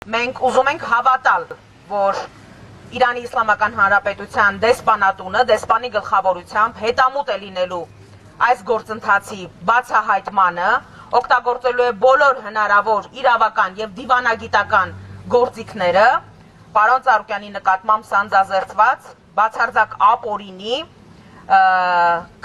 Մենք ուզում ենք հավատալ, որ Իրանի Իսլամական Հանրապետության դեսպանատունը, դեսպանի գլխավորությամբ հետամուտ է լինելու այս գործընթացի բացահայտմանը, օգտագործելու է բոլոր հնարավոր իրավական եւ դիվանագիտական գործիքները, պարոն Ծառուկյանի նկատմամբ սանձազերծված բացարձակ ապօրինի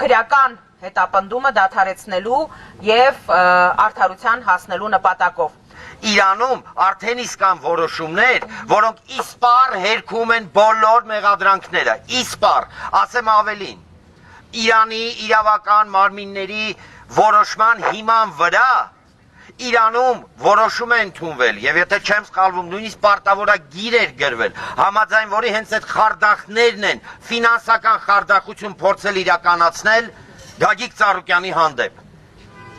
քրեական հետապնդումը դադարեցնելու եւ արդարության հասնելու նպատակով։ Իրանում արդեն իսկ կան որոշումներ, որոնք իսպառ հերքում են բոլոր մեղադրանքները, իսպառ, ասեմ ավելին, Իրանի իրավական մարմինների որոշման հիման վրա Իրանում որոշում է ընդունվել, եւ եթե չեմ սխալվում, նույնիսկ պարտավորագիր էր գրվել, համաձայն որի հենց այդ խարդախներն են ֆինանսական խարդախություն փորձել իրականացնել Գագիկ Ծառուկյանի հանդեպ։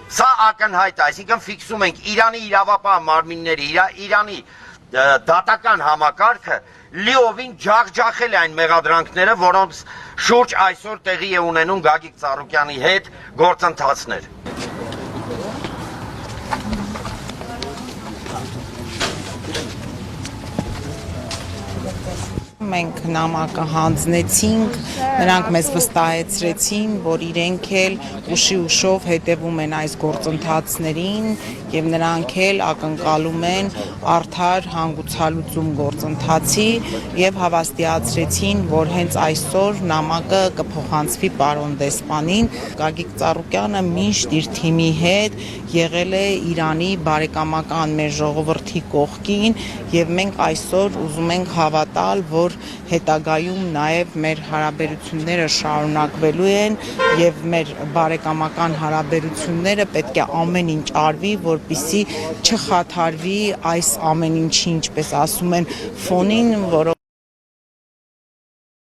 Սա ակնհայտ է, այսինքն ֆիքսում ենք Իրանի իրավապահ մարմինների, Իրանի դատական համակարգը լիովին ջախջախել է այն մեղադրանքները, որոնց շուրջ այսօր տեղի է ունենում Գագիկ Ծառուկյանի հետ գործընթացներ։ Մենք նամակը հանձնեցինք, նրանք մեզ վստահեցրեցին, որ իրենք էլ ուշով հետևում են այս գործընթացներին եւ նրանք էլ ակնկալում են արդար հանգուցալուծում գործընթացի եւ հավաստիացրեցին, որ հենց այսօր նամակը կփոխանցվի պարոն դեսպանին։ Գագիկ Ծառուկյանը միշտ իր թիմի հետ եղել է Իրանի բարեկամական մեր ժողովրդի կողքին եւ մենք այսօր ուզում ենք հավատալ, որ հետագայում նաև մեր հարաբերությունները շարունակվելու են եւ մեր բարեկամական հարաբերությունները պետք է ամեն ինչ արվի, որպեսզի չխաթարվի այս ամեն ինչի, ինչպես ասում են, ֆոնին, որը